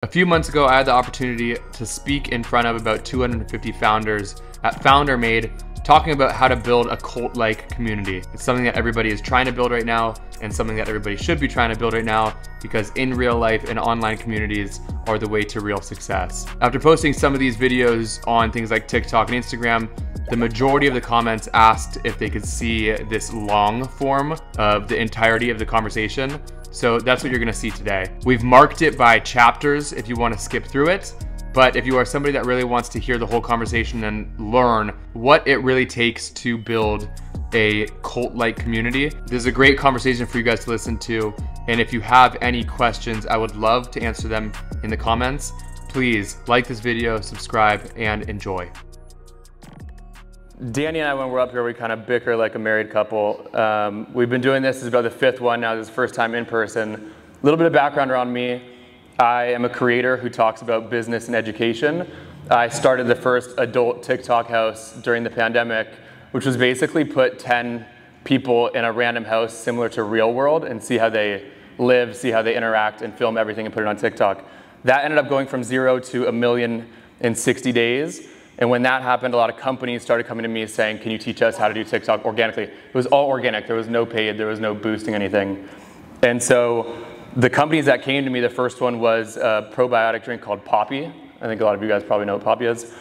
A few months ago, I had the opportunity to speak in front of about 250 founders at Founder Made, talking about how to build a cult-like community. It's something that everybody is trying to build right now and something that everybody should be trying to build right now, because in real life and online communities are the way to real success. After posting some of these videos on things like TikTok and Instagram, the majority of the comments asked if they could see this long form of the entirety of the conversation. So that's what you're gonna see today. We've marked it by chapters if you wanna skip through it. But if you are somebody that really wants to hear the whole conversation and learn what it really takes to build a cult-like community, this is a great conversation for you guys to listen to. And if you have any questions, I would love to answer them in the comments. Please like this video, subscribe, and enjoy. Danny and I, when we're up here, we kind of bicker like a married couple. We've been doing this, is about the 5th one now, this is the first time in person. A little bit of background around me. I am a creator who talks about business and education. I started the first adult TikTok house during the pandemic, which was basically put 10 people in a random house similar to Real World and see how they live, see how they interact, and film everything and put it on TikTok. That ended up going from 0 to 1 million in 60 days. And when that happened, a lot of companies started coming to me saying, can you teach us how to do TikTok organically? It was all organic. There was no paid. There was no boosting anything. And so the companies that came to me, the first one was a probiotic drink called Poppy. I think a lot of you guys probably know what Poppy is.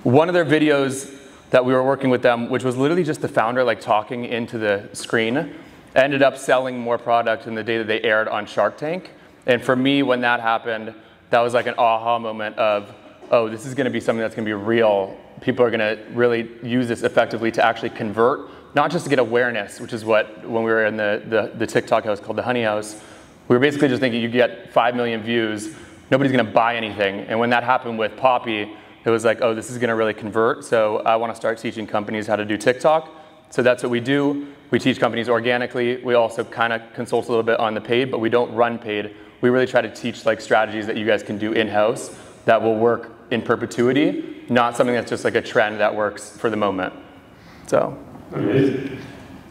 One of their videos that we were working with them, which was literally just the founder like talking into the screen, ended up selling more product in the day that they aired on Shark Tank. And for me, when that happened, that was like an aha moment of, oh, this is gonna be something that's gonna be real. People are gonna really use this effectively to actually convert, not just to get awareness, which is what, when we were in the TikTok house called the HoneyHouse, we were basically just thinking you get 5 million views, nobody's gonna buy anything. And when that happened with Poppy, it was like, oh, this is gonna really convert. So I wanna start teaching companies how to do TikTok. So that's what we do. We teach companies organically. We also kind of consult a little bit on the paid, but we don't run paid. We really try to teach like strategies that you guys can do in-house that will work in perpetuity, not something that's just like a trend that works for the moment. So. Amazing.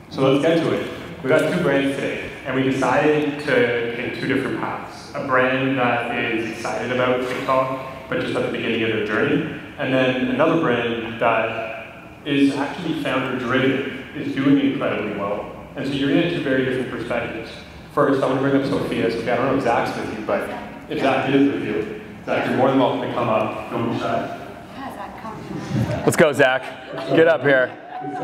So let's get to it. We got 2 brands today, and we decided to take 2 different paths. A brand that is excited about TikTok, but just at the beginning of their journey, and then another brand that is actually founder-driven, is doing incredibly well. And so you're going to get 2 very different perspectives. First, I want to bring up Sophia. Sophia, I don't know if Zach's with you, but if Zach is with you, Zach, you're more than welcome to come up. Don't be shy. Yeah, Zach, come. Let's go, Zach. Get up here. I'm so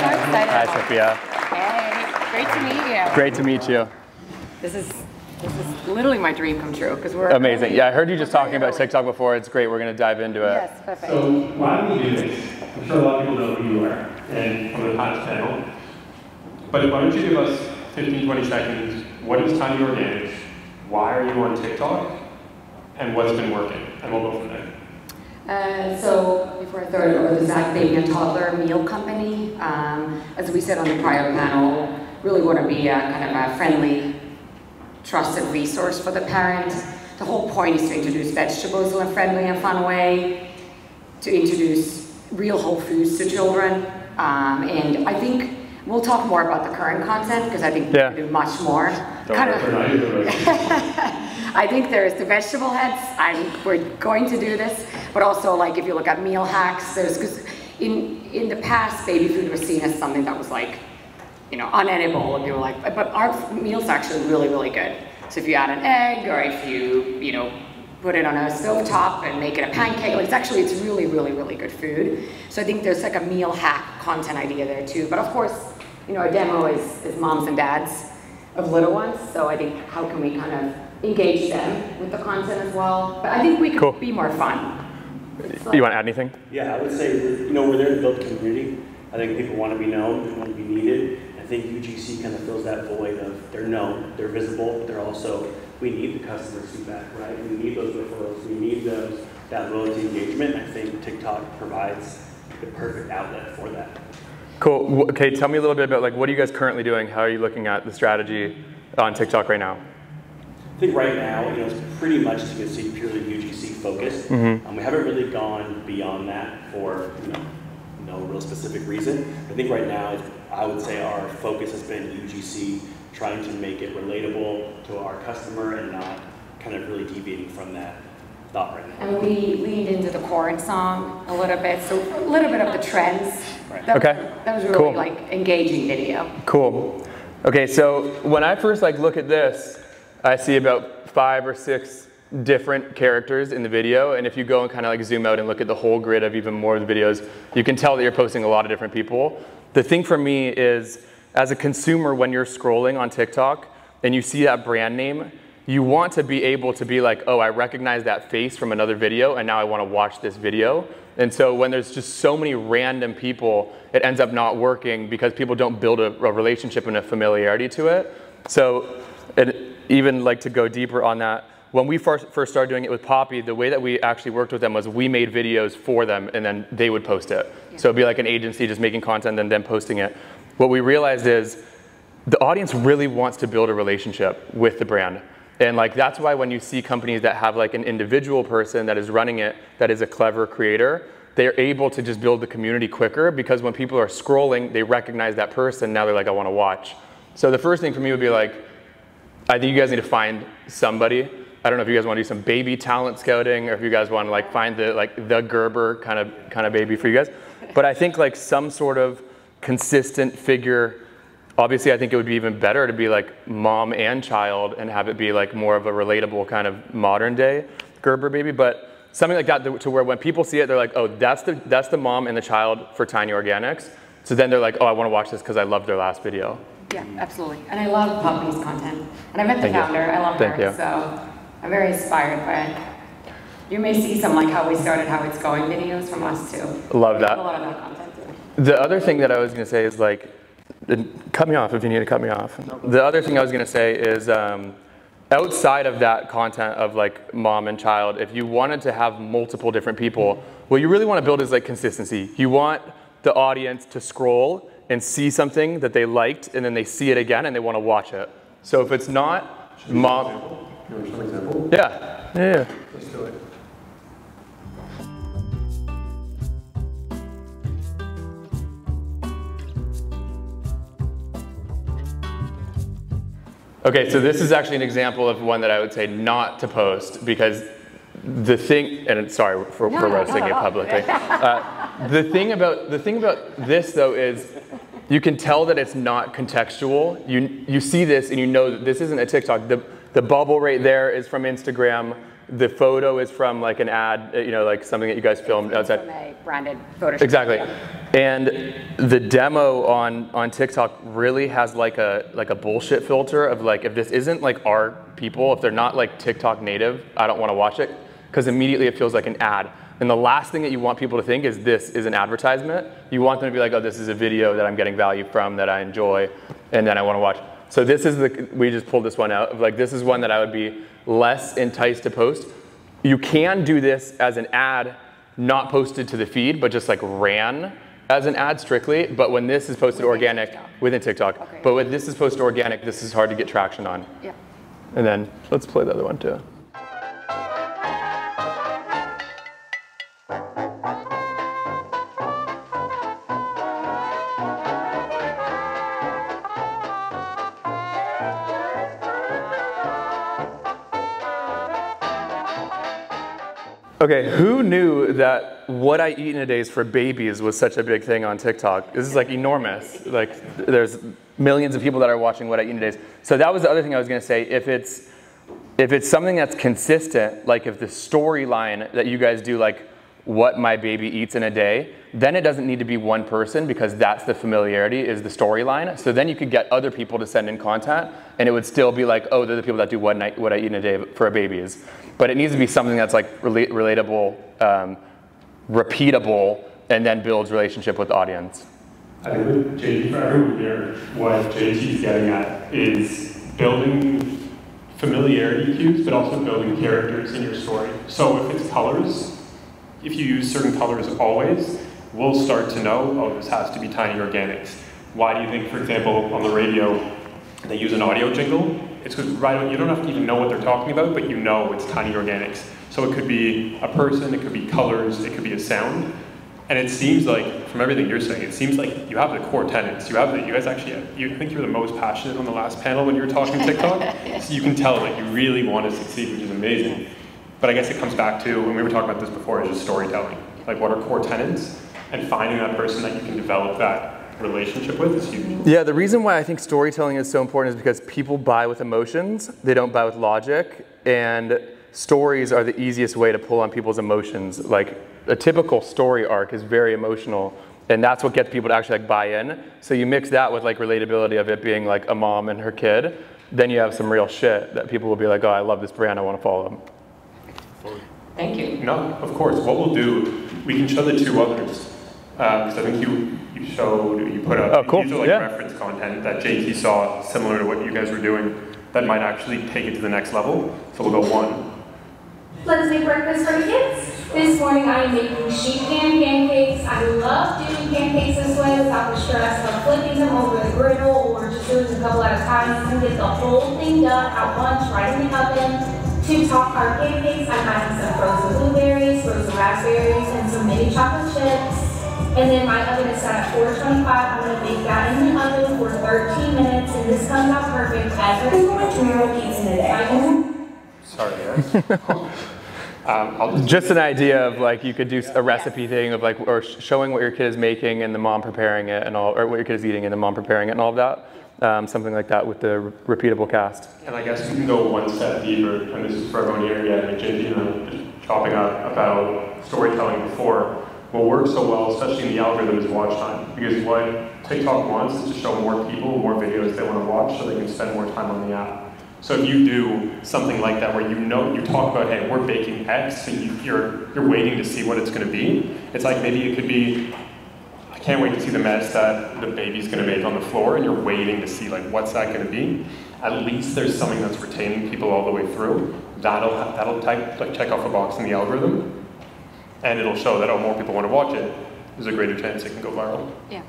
excited. Hi, Sophia. Hey, great to meet you. Great to meet you. This is literally my dream come true, because we're amazing. Yeah, I heard you just talking about TikTok before. It's great. We're going to dive into it. Yes, perfect. So why don't we do this? I'm sure a lot of people know who you are and from the past panel. But why don't you give us 15, 20 seconds. What is Tiny Organic? Why are you on TikTok? And what's been working? And we'll go from there. So before I throw it over to Zach, Baby and Toddler Meal Company, as we said on the prior panel, really want to be a kind of a friendly, trusted resource for the parent. The whole point is to introduce vegetables in a friendly and fun way, to introduce real whole foods to children, and I think we'll talk more about the current content, because I think we can do much more. I think there's the vegetable heads. We're going to do this, but also like if you look at meal hacks, because in the past, baby food was seen as something that was like, you know, unedible, and you were like, but our meals are actually really, really good. So if you add an egg, or if you know, put it on a stovetop and make it a pancake, like it's really, really, really good food. So I think there's like a meal hack content idea there too. But of course, you know, our demo is moms and dads of little ones. So I think how can we kind of engage them with the content as well? But I think we could be more fun. Like, you want to add anything? Yeah, I would say, you know, we're there to build community. I think people want to be known, they want to be needed. I think UGC kind of fills that void of they're known, they're visible, but they're also, we need the customer feedback, right? We need those referrals, we need that loyalty engagement. I think TikTok provides the perfect outlet for that. Cool. Okay, tell me a little bit about like what are you guys currently doing? How are you looking at the strategy on TikTok right now? I think right now, you know, it's pretty much, as you can see, purely UGC focused. Mm-hmm. We haven't really gone beyond that for, you know, no real specific reason. I think right now, I would say our focus has been UGC trying to make it relatable to our customer and not kind of really deviating from that thought right now. And we leaned into the chord song a little bit, so a little bit of the trends. Right. That was really Cool. like engaging video. Cool. Okay, so when I first like look at this, I see about 5 or 6 different characters in the video, and if you go and kind of like zoom out and look at the whole grid of even more of the videos, you can tell that you're posting a lot of different people. The thing for me is, as a consumer, when you're scrolling on TikTok and you see that brand name, you want to be able to be like, oh, I recognize that face from another video, and now I want to watch this video. And so when there's just so many random people, it ends up not working because people don't build a relationship and a familiarity to it. So, and even like to go deeper on that, when we first started doing it with Poppy, the way that we actually worked with them was we made videos for them and then they would post it. Yeah. So it'd be like an agency just making content and then posting it. What we realized is the audience really wants to build a relationship with the brand. And like that's why when you see companies that have like an individual person that is running it, that is a clever creator, they're able to just build the community quicker because when people are scrolling, they recognize that person, now they're like, I want to watch. So the first thing for me would be like, I think you guys need to find somebody. I don't know if you guys want to do some baby talent scouting or if you guys want to like find the Gerber kind of baby for you guys. But I think like some sort of consistent figure, obviously I think it would be even better to be like mom and child and have it be like more of a relatable kind of modern day Gerber baby. But something like that to where when people see it, they're like, oh, that's the mom and the child for Tiny Organics. So then they're like, oh, I want to watch this because I loved their last video. Yeah, absolutely. And I love Poppy's content. And I met the founder, I love her, so I'm very inspired by it. You may see some like how we started, how it's going videos from us too. Love that. A lot of that content too. The other thing that I was going to say is like, cut me off if you need to cut me off. The other thing I was going to say is outside of that content of like mom and child, if you wanted to have multiple different people, what you really want to build is like consistency. You want the audience to scroll and see something that they liked and then they see it again and they want to watch it. So if it's not mom... You want to show an example? Yeah. Let's do it. Okay, so this is actually an example of one that I would say not to post because the thing, and sorry for roasting it publicly. The thing about this though is you can tell that it's not contextual. You see this and you know that this isn't a TikTok. The bubble right there is from Instagram. The photo is from like an ad, like something that you guys filmed outside. From a branded photo shoot. Exactly. And the demo on TikTok really has like a bullshit filter of like, if this isn't like our people, if they're not like TikTok native, I don't want to watch it because immediately it feels like an ad. And the last thing that you want people to think is this is an advertisement. You want them to be like, oh, this is a video that I'm getting value from, that I enjoy, and then I want to watch. So this is we just pulled this one out. Like this is one that I would be less enticed to post. You can do this as an ad, not posted to the feed, but just like ran as an ad strictly. But when this is posted organic, within TikTok. Okay. But when this is posted organic, this is hard to get traction on. Yeah. And then let's play the other one too. Okay, who knew that what I eat in a day is for babies was such a big thing on TikTok? This is like enormous. Like there's millions of people that are watching what I eat in a day. So that was the other thing I was gonna say. If it's something that's consistent, like if the storyline that you guys do, like what my baby eats in a day, then it doesn't need to be one person because that's the familiarity, is the storyline. So then you could get other people to send in content and it would still be like, oh, they're the people that do what I eat in a day for a babies. But it needs to be something that's like relatable, repeatable, and then builds relationship with the audience. I think with JT, for everyone here, what JT is getting at is building familiarity cues, but also building characters in your story. So if it's colors, if you use certain colors always, we'll start to know, oh, this has to be Tiny Organics. Why do you think, for example, on the radio, they use an audio jingle? It's because you don't have to even know what they're talking about, but you know it's Tiny Organics. So it could be a person, it could be colors, it could be a sound. And it seems like, from everything you're saying, it seems like you have the core tenets. You guys actually have, I think you were the most passionate on the last panel when you were talking TikTok. So you can tell that you really want to succeed, which is amazing. But I guess it comes back to, and we were talking about this before, is just storytelling. Like, what are core tenets? And finding that person that you can develop that relationship with is huge. Yeah, the reason why I think storytelling is so important is because people buy with emotions. They don't buy with logic. And stories are the easiest way to pull on people's emotions. Like, a typical story arc is very emotional, and that's what gets people to actually like buy in. So you mix that with like relatability of it being like a mom and her kid, then you have some real shit that people will be like, oh, I love this brand, I want to follow them. Thank you. No, of course. What we'll do, we can show the two others, because I think you put up. Oh, cool. These are like reference content that JT saw similar to what you guys were doing that might actually take it to the next level. So we'll go one. Let's make breakfast for the kids. This morning I am making sheet pan pancakes. I love doing pancakes this way without the stress of flipping them over the griddle or just doing a couple at a time. You can get the whole thing done at once right in the oven. To top our pancakes, I'm adding some frozen blueberries, frozen raspberries, and some mini chocolate chips. And then my oven is set at 425. I'm going to bake that in the oven for 13 minutes, and this comes out perfect as we're going to pizza today. Sorry, guys. Just an idea of like you could do a recipe thing of like, or showing what your kid is making and the mom preparing it and all, or what your kid is eating and the mom preparing it and all of that. Something like that with the repeatable cast. And I guess we can go one step deeper, and this is for everyone here. Yeah, JT and I just chopping up about storytelling before. What works so well, especially in the algorithm, is watch time. Because what TikTok wants is to show more people more videos they want to watch so they can spend more time on the app. So if you do something like that where you talk about, hey, we're baking X, so you're waiting to see what it's going to be. It's like maybe it could be, I can't wait to see the mess that the baby's going to make on the floor, and you're waiting to see like what's that going to be. At least there's something that's retaining people all the way through. That'll check off a box in the algorithm, and it'll show that more people want to watch it. There's a greater chance it can go viral. Yeah.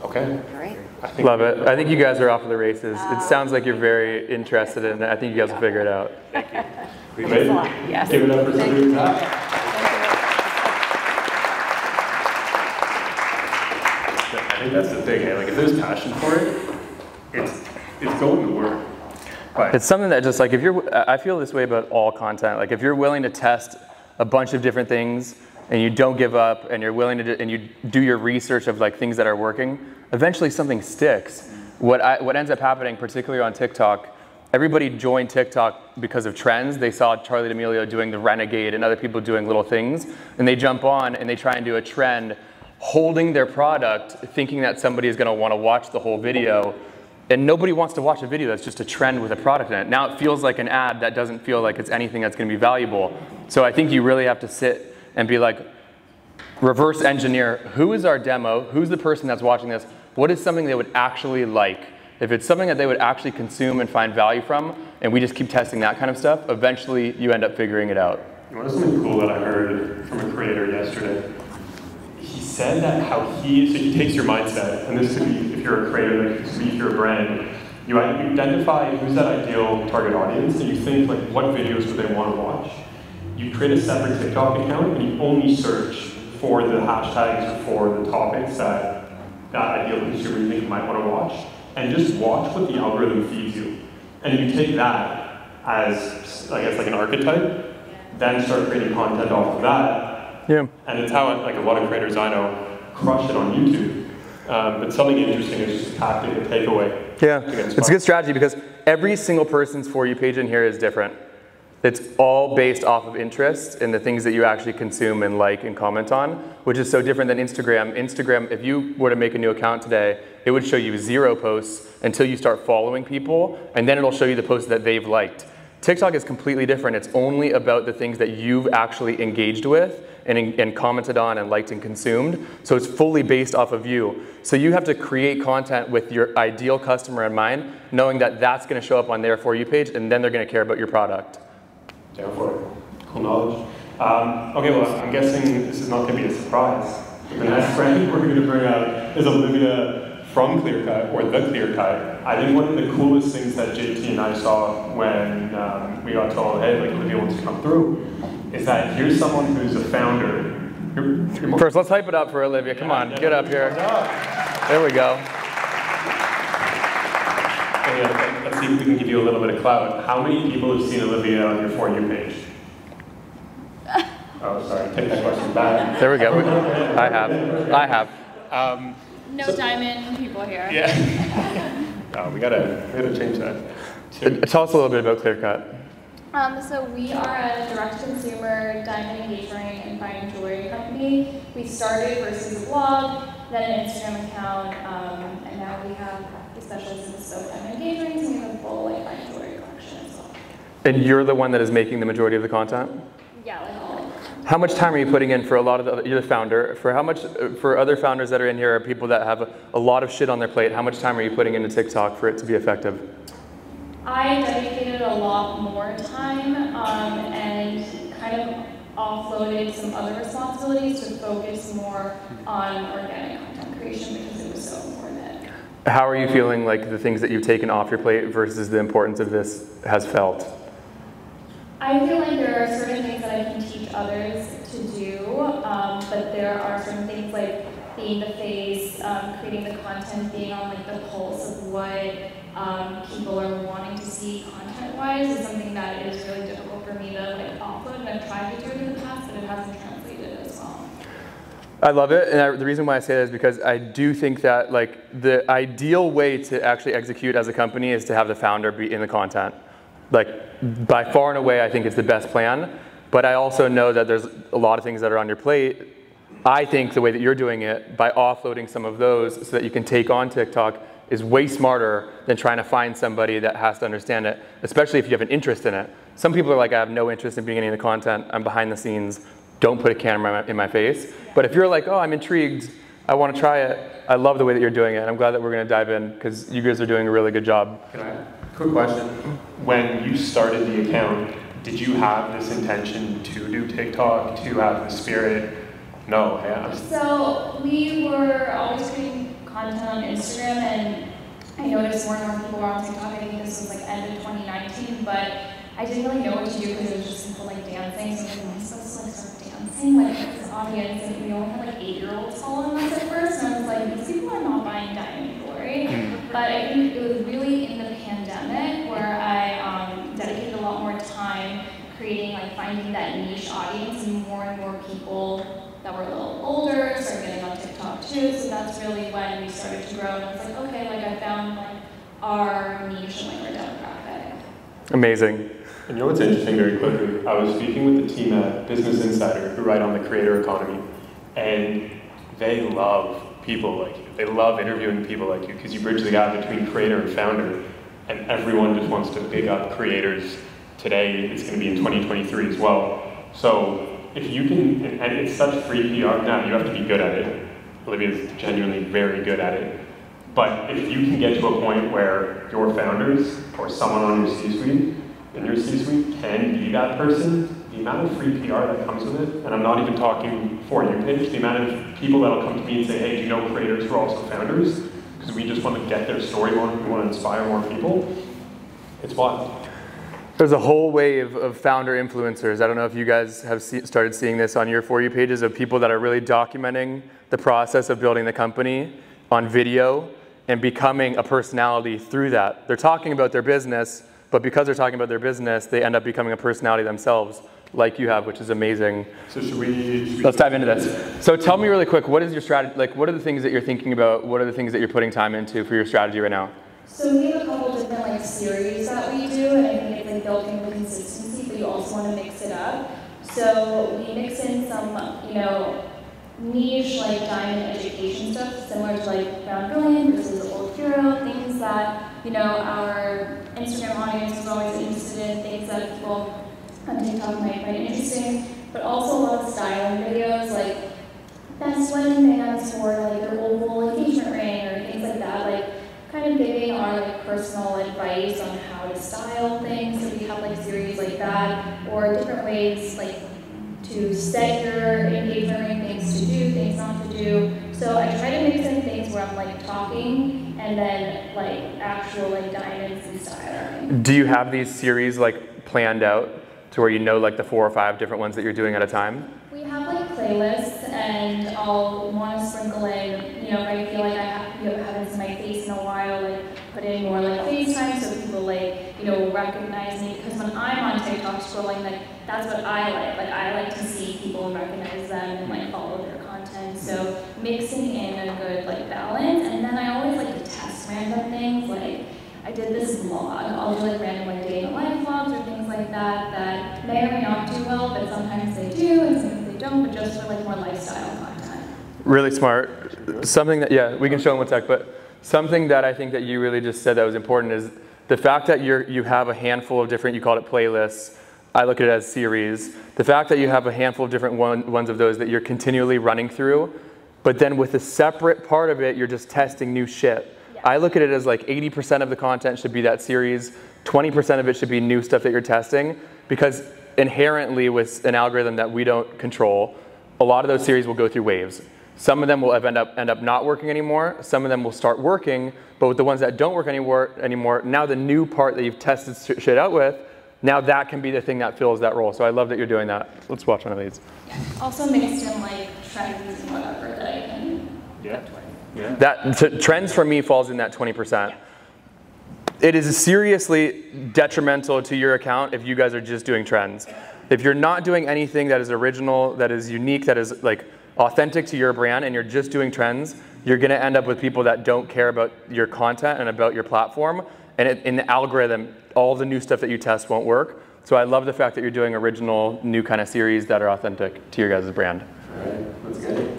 Okay. Great. Love it. I think you guys are off to the races. It sounds like you're very interested in it. I think you guys will figure it out. Thank you. Ready? Yes. Give it up for somebody who's not. I think that's the thing. Like if there's passion for it, it's going to work. But It's something that just like I feel this way about all content. Like if you're willing to test a bunch of different things and you don't give up and you're willing to and you do your research of like things that are working, eventually something sticks. What ends up happening, particularly on TikTok, everybody joined TikTok because of trends. They saw Charli D'Amelio doing the Renegade and other people doing little things, and they jump on and they try and do a trend, holding their product, thinking that somebody is going to want to watch the whole video. And nobody wants to watch a video that's just a trend with a product in it. Now it feels like an ad that doesn't feel like it's anything that's going to be valuable. So I think you really have to sit and be like, reverse engineer, who is our demo? Who's the person that's watching this? What is something they would actually like? If it's something that they would actually consume and find value from, and we just keep testing that kind of stuff, eventually you end up figuring it out. you know something cool that I heard from a creator yesterday? He said that so he takes your mindset, and this could be if you're a creator, like this could be if you're a brand, you identify who's that ideal target audience, and you think like what videos would they want to watch. You create a separate TikTok account, and you only search for the hashtags or for the topics that ideal consumer you think might want to watch, and just watch what the algorithm feeds you. And you take that as, I guess, like an archetype, then start creating content off of that. Yeah. And it's how like a lot of creators I know crush it on YouTube. But something interesting is just a tactic, a takeaway. Yeah, it's a good strategy because every single person's For You page in here is different. It's all based off of interest and the things that you actually consume and like and comment on, which is so different than Instagram. Instagram, if you were to make a new account today, it would show you 0 posts until you start following people, and then it'll show you the posts that they've liked. TikTok is completely different. It's only about the things that you've actually engaged with and commented on and liked and consumed. So it's fully based off of you. So you have to create content with your ideal customer in mind, knowing that that's going to show up on their For You page, and then they're going to care about your product. Down for it. Cool knowledge. Okay, well, I'm guessing this is not going to be a surprise. The next brand we're going to bring out is Olivia from Clearcut, or The Clearcut. I think one of the coolest things that JT and I saw when we got told, hey, like Olivia wants to come through, is that here's someone who's a founder First, let's hype it up for Olivia. Come on, get up here. There we go. Let's see if we can give you a little bit of clout. How many people have seen Olivia on your For You page? Oh, sorry. Take that question back. There we go. I have. No diamond people here. Yeah. Oh, we gotta change that. Tell us a little bit about ClearCut. So we are a direct-to-consumer diamond engagement ring and fine jewelry company. We started first as a blog, then an Instagram account, and now we have the specials in bespoke diamond engagement rings, and we have a full fine jewelry collection as well. And you're the one that is making the majority of the content? Yeah, all of it. How much time are you putting in for a lot of the, you're the founder, for other founders that are in here, or people that have a lot of shit on their plate, how much time are you putting into TikTok for it to be effective? I dedicated a lot more time and kind of offloaded some other responsibilities to focus more on organic content creation because it was so important. How are you feeling like the things that you've taken off your plate versus the importance of this has felt? I feel like there are certain things that I can teach others to do, but there are certain things like being the face, creating the content, being on the pulse of what people are wanting to see content-wise is something that is really difficult for me to offload, and I've tried to do it in the past, but it hasn't translated as well. I love it, and the reason why I say that is because I do think that the ideal way to actually execute as a company is to have the founder be in the content. By far and away, I think it's the best plan, but I also know that there's a lot of things that are on your plate. I think the way that you're doing it, by offloading some of those so that you can take on TikTok, is way smarter than trying to find somebody that has to understand it, especially if you have an interest in it. Some people are like, I have no interest in being in any of the content, I'm behind the scenes, don't put a camera in my face. But if you're like, oh, I'm intrigued, I want to try it, I love the way that you're doing it, and I'm glad that we're going to dive in, because you guys are doing a really good job. Can I? Quick question. When you started the account, did you have this intention to do TikTok, to have the spirit? No, yeah. So we were always creating content on Instagram, and I noticed more and more people were on TikTok. I think this was end of 2019, but I didn't really know what to do because it was just simple dancing. So I was like, am I supposed to start dancing? This audience, and we only had 8-year-olds following us at first, and I was like, these people are not buying diamond jewelry. But I think it was really in the pandemic where I dedicated a lot more time creating, finding that niche audience, and more people that were a little older started getting on TikTok too. So that's really when we started to grow, and I was like, okay, I found our niche and our demographic. Amazing. And you know what's interesting, very quickly? I was speaking with the team at Business Insider who write on the creator economy, and they love people like you. They love interviewing people like you because you bridge the gap between creator and founder, and everyone just wants to big up creators today. It's going to be in 2023 as well. So if you can, and it's such free PR, now you have to be good at it. Olivia's genuinely very good at it. But if you can get to a point where your founders or someone on your C-suite, in your C-suite can be that person, the amount of free PR that comes with it, and I'm not even talking For You page, the amount of people that'll come to me and say, hey, do you know creators who are also founders? Because we just want to get their story more, we want to inspire more people. It's wild. There's a whole wave of founder influencers. I don't know if you guys have started seeing this on your For You pages, of people that are really documenting the process of building the company on video and becoming a personality through that. They're talking about their business, but because they're talking about their business, they end up becoming a personality themselves, like you have, which is amazing. So should we Let's dive into this. So tell me really quick, what is your strategy? What are the things that you're thinking about? What are the things that you're putting time into for your strategy right now? So we have a couple different series that we do, and I think it's built in with consistency, but you also want to mix it up. So we mix in some, niche diamond education stuff, similar to Round Billion versus Old Hero, things that our Instagram audience is always interested in, things that people on TikTok might find interesting, but also a lot of styling videos best wedding bands for their oval engagement ring or things like that, kind of giving our personal advice on how to style things. So we have series like that, or different ways to set your engagement ring, things to do, things not to do. So I try to mix in things where I'm talking and then actual diamonds and styling. Do you have these series planned out to where the 4 or 5 different ones that you're doing at a time? We have playlists, and I'll want to sprinkle in, if I feel like I haven't seen my face in a while, like put in more like FaceTime so people like, recognize me. Because when I'm on TikTok scrolling, like that's what I like. Like I like to see people and recognize them and like follow their content. So mixing in a good like balance, and then I always like to test random things. Like I did this vlog. I'll do like random like day in the life vlogs or things like that may or may not do well, but sometimes they do and sometimes they don't. But just for like more lifestyle content. Really smart. Something that, yeah, we can show in one sec, but something that I think that you really just said that was important is the fact that you have a handful of different, you called it playlists, I look at it as series. The fact that you have a handful of different ones of those that you're continually running through, but then with a separate part of it, you're just testing new shit. Yeah. I look at it as like 80% of the content should be that series, 20% of it should be new stuff that you're testing, because inherently with an algorithm that we don't control, a lot of those series will go through waves. Some of them will end up not working anymore. Some of them will start working, but with the ones that don't work anymore, now the new part that you've tested shit out with, now that can be the thing that fills that role. So I love that you're doing that. Let's watch one of these. Yeah. Also mixed in like trends and whatever that I can get towards. Yeah. That trends for me falls in that 20%. Yeah. It is seriously detrimental to your account if you guys are just doing trends. If you're not doing anything that is original, that is unique, that is like authentic to your brand, and you're just doing trends, you're gonna end up with people that don't care about your content and about your platform. And in the algorithm, all the new stuff that you test won't work. So I love the fact that you're doing original, new kind of series that are authentic to your guys' brand. All right, that's good.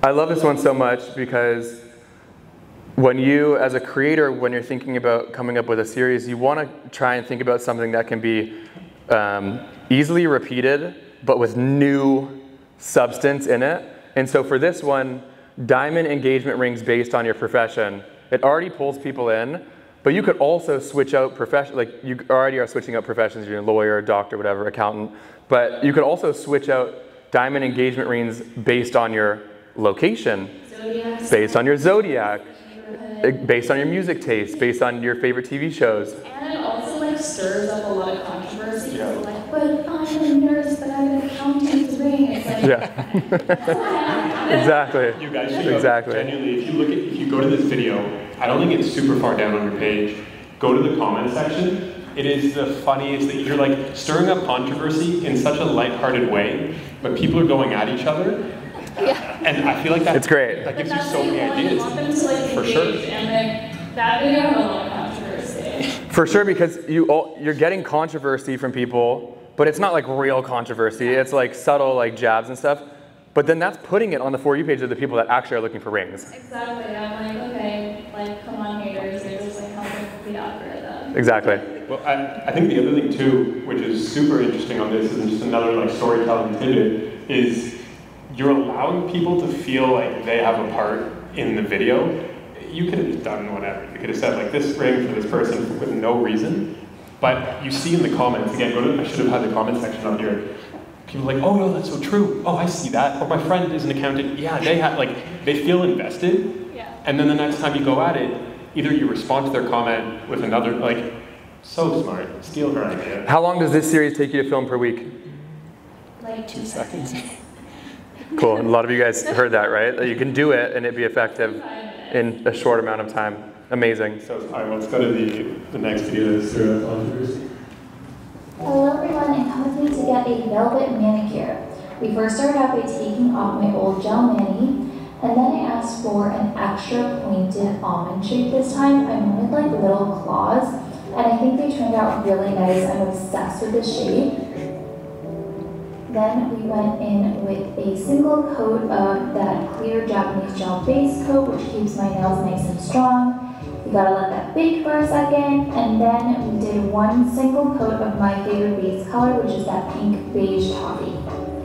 I love this one so much because when you, as a creator, when you're thinking about coming up with a series, you want to try and think about something that can be easily repeated, but with new substance in it. And so for this one, diamond engagement rings based on your profession. It already pulls people in, but you could also switch out profession, like you already are switching out professions, you're a lawyer, doctor, whatever, accountant, but you could also switch out diamond engagement rings based on your location, Zodiac. Based on your zodiac, based on your music taste, based on your favorite TV shows. And it also like stirs up a lot of controversy. Yeah. Like, but I'm a nurse, but I'm an accountant's ring. It's like, yeah. Exactly. You guys should genuinely, if you go to this video, I don't think it's super far down on your page. Go to the comment section. It is the funniest that you're like stirring up controversy in such a lighthearted way, but people are going at each other. Yeah. And I feel like it's great. That gives you so many ideas. For sure. And that video had a lot of controversy. For sure, because you're getting controversy from people, but it's not like real controversy. It's like subtle like jabs and stuff. But then that's putting it on the For You page of the people that actually are looking for rings. Exactly. I'm like, okay, like come on haters, you're just like helping the algorithm. Exactly. Well, I think the other thing too, which is super interesting on this, and just another like storytelling tidbit, is you're allowing people to feel like they have a part in the video. You could have done whatever. You could have said like this ring for this person with no reason. But you see in the comments, again, I should have had the comment section up here. People are like, oh no, that's so true. Oh, I see that. Or my friend is an accountant. Yeah, they feel invested. Yeah. And then the next time you go at it, either you respond to their comment with another, like, so smart, steal her idea. How long does this series take you to film per week? Like 2 seconds. Cool, and a lot of you guys heard that, right? That you can do it and it'd be effective in a short amount of time. Amazing. So, all right, let's go to the next video. Hello everyone, and come with me to get a velvet manicure. We first started out by taking off my old gel mani, and then I asked for an extra pointed almond shape this time. I wanted like little claws, and I think they turned out really nice. I'm obsessed with this shape. Then we went in with a single coat of that clear Japanese gel base coat, which keeps my nails nice and strong. You gotta let that bake for a second, and then we did one single coat of my favorite base color, which is that pink beige toffee.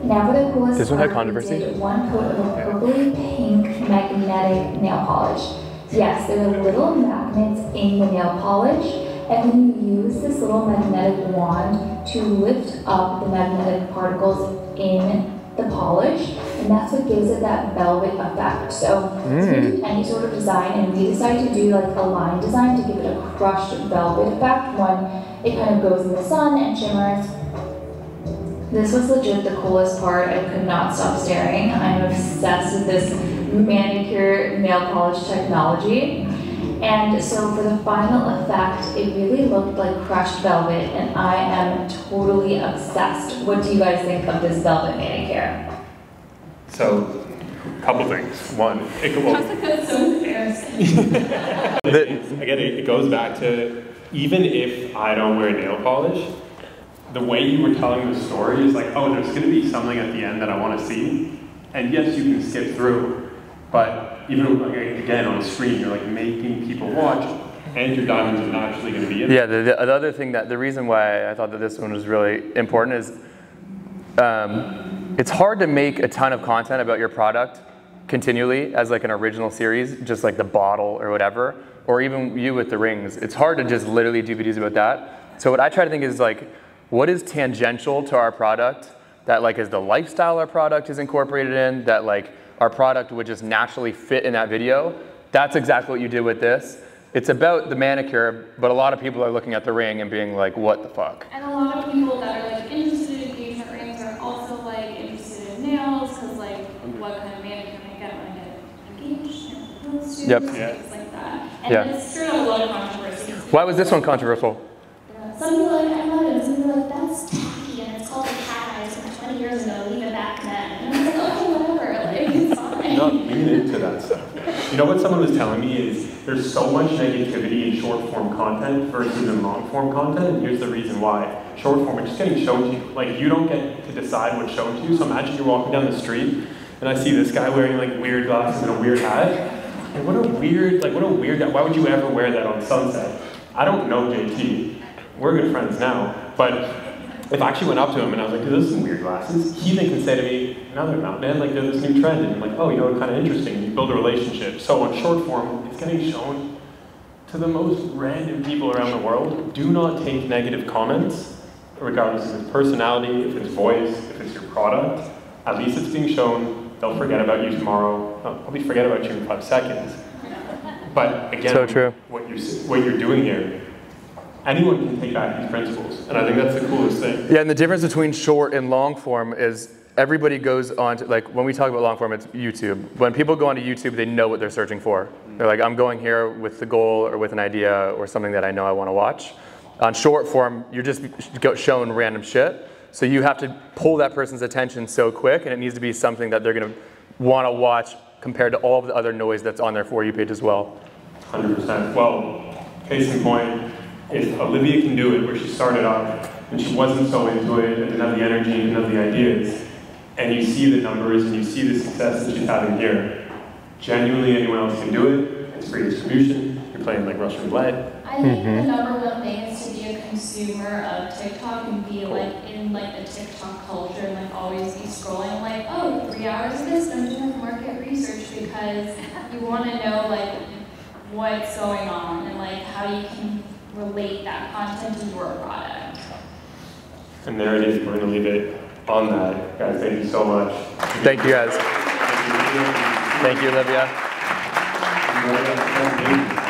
Now for the coolest this one had part, controversy? we did one coat of a purpley pink magnetic nail polish. Yes, there are little magnets in the nail polish, and when you use this little magnetic wand to lift up the magnetic particles in the polish, and that's what gives it that velvet effect. So to do any sort of design, and we decided to do like a line design to give it a crushed velvet effect when it kind of goes in the sun and shimmers. This was legit the coolest part. I could not stop staring. I'm obsessed with this manicure nail polish technology. And so for the final effect, it really looked like crushed velvet, and I am totally obsessed. What do you guys think of this velvet manicure? So, a couple things. One, That's so embarrassing. Again, it goes back to, even if I don't wear nail polish, the way you were telling the story is like, oh, there's going to be something at the end that I want to see. And yes, you can skip through, but even like, again on the screen, you're like making people watch, and your diamonds are not actually going to be in. Yeah, the other thing the reason why I thought that this one was really important is it's hard to make a ton of content about your product continually as like an original series, just like the bottle or whatever, or even you with the rings. It's hard to just literally do videos about that. So what I try to think is like, what is tangential to our product that like is the lifestyle our product is incorporated in, that like our product would just naturally fit in that video. That's exactly what you did with this. It's about the manicure, but a lot of people are looking at the ring and being like, what the fuck? And a lot of people that are like interested in engagement rings are also like interested in nails, because like what kind of manicure can I get when I get engaged and proposed to, Yep. things like that. And it's stirred up a lot of controversy. Why was this one controversial? Some people are like, I love it. Some people are like, that's tacky, and it's called a cat eyes from 20 years ago, leave it back then. And I'm like, okay, whatever, like, it's fine. Not lean into that stuff. You know what someone was telling me is there's so much negativity in short form content versus in long form content, and here's the reason why. Short form, it's just getting shown to you. Like, you don't get to decide what's shown to you, so imagine you're walking down the street, and I see this guy wearing like weird glasses and a weird hat. Like, what a weird guy. Why would you ever wear that on Sunset? I don't know JT. We're good friends now, but if I actually went up to him and I was like, dude, those are some weird glasses, he then can say to me, no, they're not, man, like, there's this new trend, and I'm like, oh, you know, kind of interesting, you build a relationship. So on short form, it's getting shown to the most random people around the world. Do not take negative comments, regardless of its personality, if it's voice, if it's your product. At least it's being shown. They'll forget about you tomorrow. They'll probably forget about you in 5 seconds. But again, So true. What you're doing here, anyone can take back these principles, and I think that's the coolest thing. Yeah, and the difference between short and long form is everybody goes on to, like, when we talk about long form, it's YouTube. When people go onto YouTube, they know what they're searching for. They're like, I'm going here with the goal or with an idea or something that I know I want to watch. On short form, you're just shown random shit. So you have to pull that person's attention so quick, and it needs to be something that they're going to want to watch compared to all of the other noise that's on their For You page as well. 100%. Well, case in point, if Olivia can do it, where she started off and she wasn't so into it, and didn't have the energy, and didn't have the ideas, and you see the numbers and you see the success that she's having here, genuinely anyone else can do it. It's free distribution. You're playing like Russian roulette. I think the number one thing is to be a consumer of TikTok and be like in like the TikTok culture and like always be scrolling like, oh, 3 hours of this, I'm doing market research, because you want to know like what's going on and like how you can relate that content to your product. And there it is. We're going to leave it on that. Guys, thank you so much. Thank you, guys. Thank you. Thank you, Olivia. Thank you.